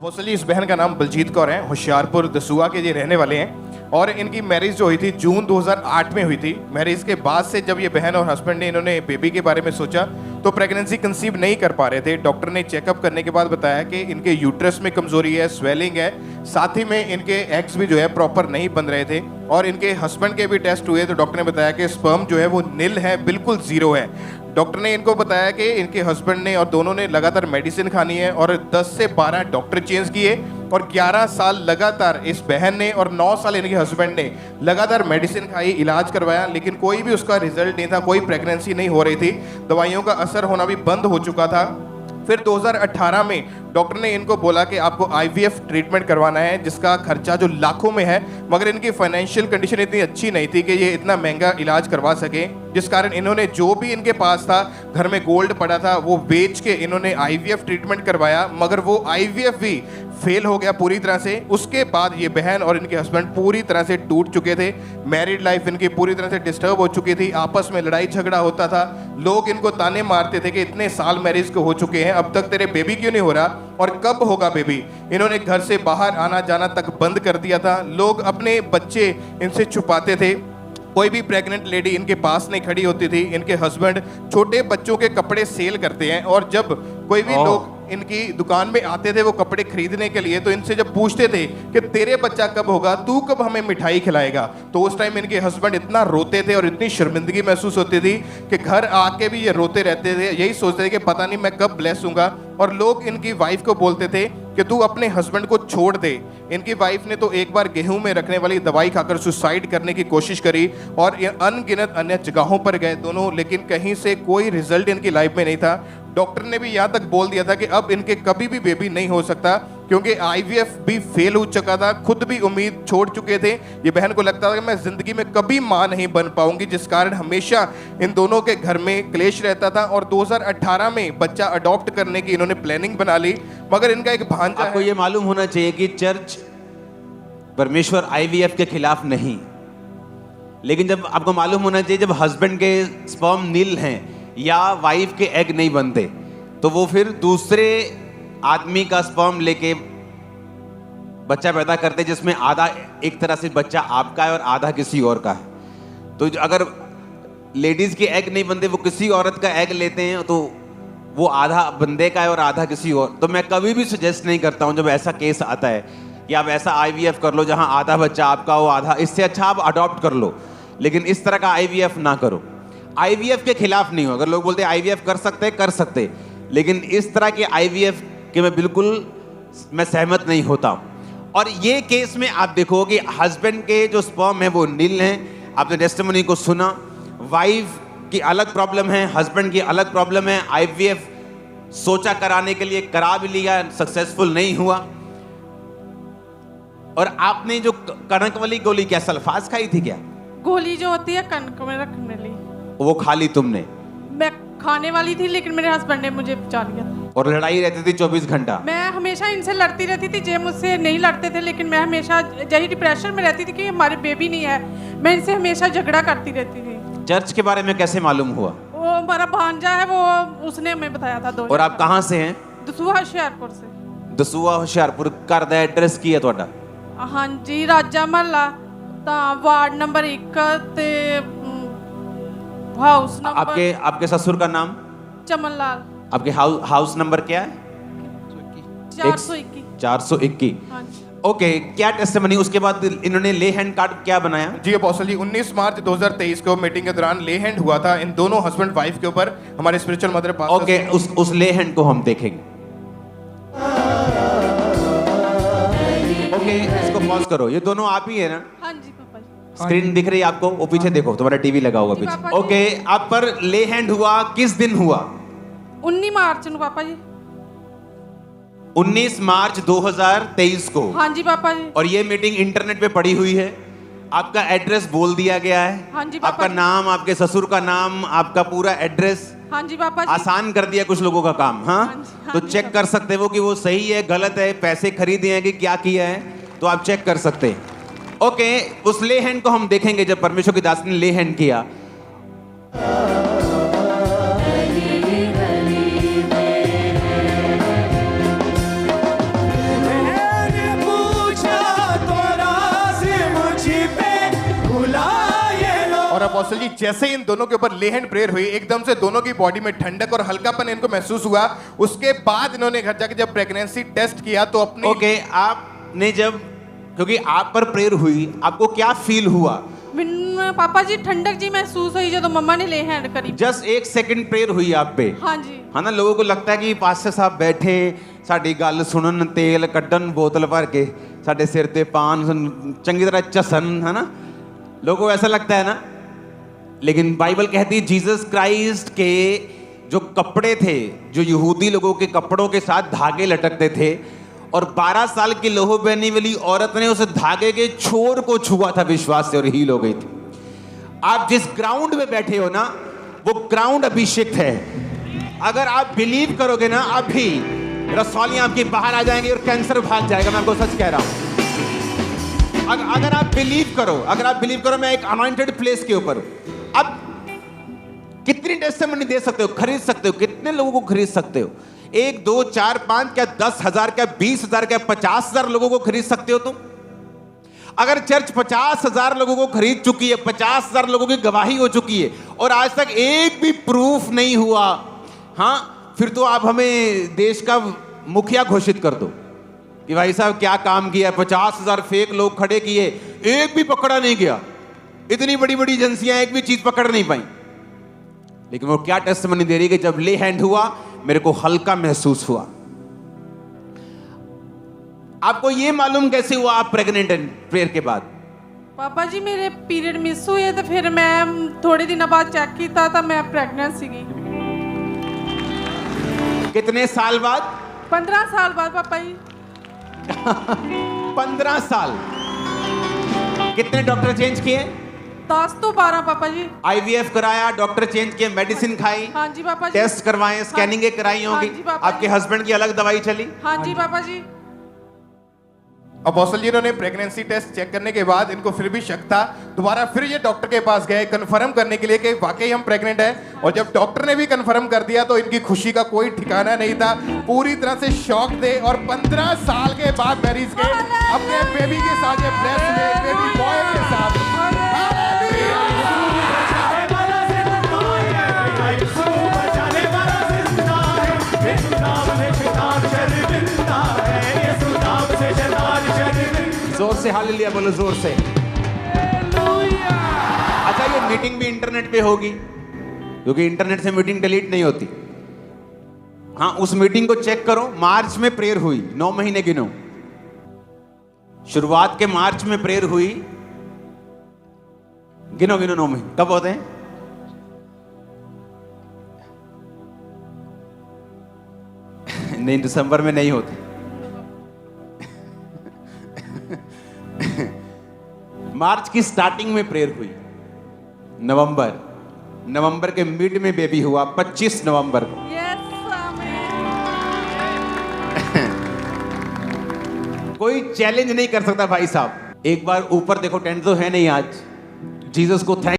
अपोस्टली इस बहन का नाम बलजीत कौर है, होशियारपुर दसूआ के ये रहने वाले हैं और इनकी मैरिज जो हुई थी जून 2008 में हुई थी। मैरिज के बाद से जब ये बहन और हस्बैंड ने इन्होंने बेबी के बारे में सोचा तो प्रेगनेंसी कंसीव नहीं कर पा रहे थे। डॉक्टर ने चेकअप करने के बाद बताया कि इनके यूट्रस में कमजोरी है, स्वेलिंग है, साथ ही में इनके एग्स भी जो है प्रॉपर नहीं बन रहे थे और इनके हस्बैंड के भी टेस्ट हुए तो डॉक्टर ने बताया कि स्पर्म जो है वो निल है, बिल्कुल जीरो है। डॉक्टर ने इनको बताया कि इनके हस्बैंड ने और दोनों ने लगातार मेडिसिन खानी है और 10 से 12 डॉक्टर चेंज किए और 11 साल लगातार इस बहन ने और 9 साल इनके हस्बैंड ने लगातार मेडिसिन खाई, इलाज करवाया, लेकिन कोई भी उसका रिजल्ट नहीं था, कोई प्रेगनेंसी नहीं हो रही थी, दवाइयों का असर होना भी बंद हो चुका था। फिर 2018 में डॉक्टर ने इनको बोला कि आपको आईवीएफ ट्रीटमेंट करवाना है जिसका खर्चा जो लाखों में है, मगर इनकी फाइनेंशियल कंडीशन इतनी अच्छी नहीं थी कि ये इतना महंगा इलाज करवा सके, जिस कारण इन्होंने जो भी इनके पास था, घर में गोल्ड पड़ा था, वो बेच के इन्होंने आईवीएफ ट्रीटमेंट करवाया, मगर वो आईवीएफ भी फेल हो गया पूरी तरह से। उसके बाद ये बहन और इनके हस्बैंड पूरी तरह से टूट चुके थे, मैरिड लाइफ इनकी पूरी तरह से डिस्टर्ब हो चुकी थी, आपस में लड़ाई झगड़ा होता था, लोग इनको ताने मारते थे कि इतने साल मैरिज को हो चुके हैं, अब तक तेरे बेबी क्यों नहीं हो रहा और कब होगा बेबी। इन्होंने घर से बाहर आना जाना तक बंद कर दिया था, लोग अपने बच्चे इनसे छुपाते थे, कोई भी प्रेग्नेंट लेडी इनके पास नहीं खड़ी होती थी। इनके हस्बैंड छोटे बच्चों के कपड़े सेल करते हैं और जब कोई भी लोग इनकी दुकान में आते थे वो कपड़े खरीदने के लिए, तो इनसे जब पूछते थे कि तेरे बच्चा कब होगा, तू कब हमें मिठाई खिलाएगा, तो उस टाइम इनके हस्बैंड इतना रोते थे और इतनी शर्मिंदगी महसूस होती थी कि घर आके भी ये रोते रहते थे, यही सोचते थे कि पता नहीं मैं कब ब्लेस होऊंगा। और लोग इनकी वाइफ को बोलते थे कि तू अपने हस्बैंड को छोड़ दे। इनकी वाइफ ने तो एक बार गेहूं में रखने वाली दवाई खाकर सुसाइड करने की कोशिश करी और ये अनगिनत अन्य जगहों पर गए दोनों, लेकिन कहीं से कोई रिजल्ट इनकी लाइफ में नहीं था। डॉक्टर ने भी यहाँ तक बोल दिया था कि अब इनके कभी भी बेबी नहीं हो सकता क्योंकि आईवीएफ भी फेल हो चुका था, खुद भी उम्मीद छोड़ चुके थे। ये बहन को लगता था कि मैं जिंदगी में कभी मां नहीं बन पाऊंगी, जिस कारण हमेशा इन दोनों के घर में क्लेश रहता था। और 2018 में बच्चा अडॉप्ट करने की इन्होंने प्लानिंग बना ली, मगर इनका एक भांजा आपको ये मालूम होना चाहिए कि चर्च परमेश्वर आईवीएफ के खिलाफ नहीं, लेकिन जब आपको मालूम होना चाहिए जब हस्बैंड के स्पर्म नील हैं या वाइफ के एग नहीं बनते तो वो फिर दूसरे आदमी का स्पर्म लेके बच्चा पैदा करते जिसमें आधा एक तरह से बच्चा आपका है और आधा किसी और का है। तो अगर लेडीज के एग नहीं बनते, वो किसी औरत का एग लेते हैं तो वो आधा बंदे का है और आधा किसी और। तो मैं कभी भी सजेस्ट नहीं करता हूं जब ऐसा केस आता है कि आप ऐसा आईवीएफ कर लो जहां आधा बच्चा आपका हो आधा, इससे अच्छा आप अडॉप्ट कर लो, लेकिन इस तरह का आईवीएफ ना करो। आईवीएफ के खिलाफ नहीं हो, अगर लोग बोलते हैं आईवीएफ कर सकते, लेकिन इस तरह के आईवीएफ के मैं बिल्कुल सहमत नहीं होता। और ये केस में आप देखो कि हस्बैंड के जो स्पर्म है वो नील हैं। आपने टेस्टिमनी को सुना, वाइफ की अलग प्रॉब्लम है, हस्बैंड की अलग प्रॉब्लम है। आईवीएफ सोचा कराने के लिए, करा भी लिया, सक्सेसफुल नहीं हुआ। और आपने जो कनक वाली गोली क्या सल्फास खाई थी क्या? गोली जो होती है कनक में रखने ली, वो खा ली तुमने? मैं खाने वाली थी लेकिन मेरे हस्बैंड ने मुझे बचा लिया था। और लड़ाई रहती थी 24 घंटा? मैं हमेशा इनसे लड़ती रहती थी, जे मुझसे नहीं लड़ते थे, लेकिन मैं हमेशा यही डिप्रेशन में रहती थी कि हमारे बेबी नहीं है, मैं इनसे हमेशा झगड़ा करती रहती थी। चर्च के बारे में कैसे मालूम हुआ? वो हमारा भांजा है, वो उसने हमें बताया था। दो और आप कहाँ से हैं? दसूआ होशियारपुर से। दसूआ होशियारपुर। घर दा एड्रेस की है ਤੁਹਾਡਾ? हाँ जी, राजा महला वार्ड नंबर 1 ते हाउस नंबर। आपके ससुर का नाम? चमन लाल। आपके हाउस नंबर क्या है? 421। 421। हाँ जी। ओके, क्या टेस्टिमनी उसके बाद इन्होंने ले हैंड कार्ड क्या बनाया? जी अपोस्टल जी 19 मार्च 2023 को मीटिंग के दौरान ले हैंड हुआ था इन दोनों हस्बैंड वाइफ के ऊपर। हमारे स्पिरिचुअल मदर पास ओके, उस ले हैंड को हम देखेंगे। ओके, इसको पॉज करो। ये दोनों आप ही है ना? हाँ जी पापा जी। स्क्रीन दिख रही है आपको? वो पीछे देखो, तुम्हारा टीवी लगा होगा जी, पापा पीछे। जी। ओके, आप पर ले हैंड हुआ किस दिन हुआ? 19 मार्च ਨੂੰ पापा जी। 19 मार्च 2023 को? हाँ जी पापा जी। और ये मीटिंग इंटरनेट पे पड़ी हुई है। आपका एड्रेस बोल दिया गया है? हाँ जी पापा आपका जी। नाम, आपके ससुर का नाम, आपका पूरा एड्रेस। हाँ जी पापा जी। आसान कर दिया कुछ लोगों का काम। हाँ, हाँ जी, हाँ तो जी, चेक पापा। कर सकते हो कि वो सही है गलत है, पैसे खरीदे हैं कि क्या किया है, तो आप चेक कर सकते हैं। ओके, उस ले हैंड को हम देखेंगे जब परमेश्वर की दास ने ले हैंड किया। और अपोस्टल जी जैसे ही इन दोनों के ऊपर ले हैंड प्रेयर हुई, एकदम से दोनों की बॉडी में ठंडक और हल्कापन इनको महसूस हुआ। उसके बाद इन्होंने घर जाके जब प्रेगनेंसी टेस्ट किया तो अपनी ओके, आपने जब, क्योंकि आप पर प्रेयर हुई, आपको क्या फील हुआ? पापा जी ठंडक जी महसूस हुई जो मम्मा ने ले हैंड करी। जस्ट 1 सेकंड प्रेयर हुई आप पे। हाँ जी। हाँ ना, लोगों को लगता है कि पास्टर साहब बैठे साडी गल सुनन, तेल कड्डन बोतल भर के साडे सिर ते पान चंगी तरह चसन, है ना, लोगों को ऐसा लगता है ना। लेकिन बाइबल कहती है जीसस क्राइस्ट के जो कपड़े थे, जो यहूदी लोगों के कपड़ों के साथ धागे लटकते थे, और 12 साल की लोहो पहनने वाली औरत ने उस धागे के छोर को छुआ था विश्वास से और हील हो गई थी। आप जिस ग्राउंड में बैठे हो ना, वो ग्राउंड अभिषेक है। अगर आप बिलीव करोगे ना, अभी रसौलियां आपकी बाहर आ जाएंगी और कैंसर भाग जाएगा। मैं आपको सच कह रहा हूं। अगर आप बिलीव करो, मैं एक अनॉइंटेड प्लेस के ऊपर अब कितनी टेस्टिमनी दे सकते हो, खरीद सकते हो, कितने लोगों को खरीद सकते हो? 1 2 4 5 क्या 10,000 क्या 20,000 क्या 50,000 लोगों को खरीद सकते हो तुम? अगर चर्च 50,000 लोगों को खरीद चुकी है, 50,000 लोगों की गवाही हो चुकी है, और आज तक एक भी प्रूफ नहीं हुआ, हाँ, फिर तो आप हमें देश का मुखिया घोषित कर दो कि भाई साहब क्या काम किया। 50,000 फेक लोग खड़े किए, एक भी पकड़ा नहीं गया। इतनी बड़ी बड़ी एजेंसियां एक भी चीज पकड़ नहीं पाई। लेकिन वो क्या टेस्टिमनी दे रही है कि जब ले हैंड हुआ मेरे को हल्का महसूस हुआ। आपको ये मालूम कैसे हुआ आप प्रेग्नेंट हैं प्रेयर के बाद? पापा जी मेरे पीरियड मिस हुए तो फिर मैं थोड़े दिन बाद चेक किया था, मैं प्रेग्नेंट सी। कितने साल बाद? 15 साल बाद पापा जी। 15 साल। कितने डॉक्टर चेंज किए? 10 तो 12 पापा जी। IVF कराया, डॉक्टर चेंज किए, मेडिसिन खाई? हाँ जी पापा जी। टेस्ट करवाए, स्कैनिंग कराई होंगी? हाँ जी पापा आपके हस्बैंड की अलग दवाई चली? हाँ जी पापा जी। अपोस्टल जी इन्होंने प्रेगनेंसी टेस्ट चेक करने के बाद इनको फिर भी शक था, दोबारा फिर ये डॉक्टर के पास गए कंफर्म करने के लिए कि वाकई हम प्रेग्नेंट हैं। और जब डॉक्टर ने भी कंफर्म कर दिया तो इनकी खुशी का कोई ठिकाना नहीं था, पूरी तरह से शॉक थे। और 15 साल के बाद मैरिज के अपने बेबी के साथ ये ब्लेस हुए, बेबी बॉय के साथ। जोर से हालेलुया बोलो, जोर से। अच्छा, ये मीटिंग भी इंटरनेट पे होगी क्योंकि इंटरनेट से मीटिंग डिलीट नहीं होती। हाँ, उस मीटिंग को चेक करो। मार्च में प्रेयर हुई, 9 महीने गिनो। शुरुआत के मार्च में प्रेयर हुई, गिनो 9 महीने कब होते हैं? नहीं, दिसंबर में नहीं होते। मार्च की स्टार्टिंग में प्रेयर हुई, नवंबर के मिड में बेबी हुआ, 25 नवंबर को। कोई चैलेंज नहीं कर सकता भाई साहब। एक बार ऊपर देखो, टेंट तो है नहीं आज। जीसस को थैंक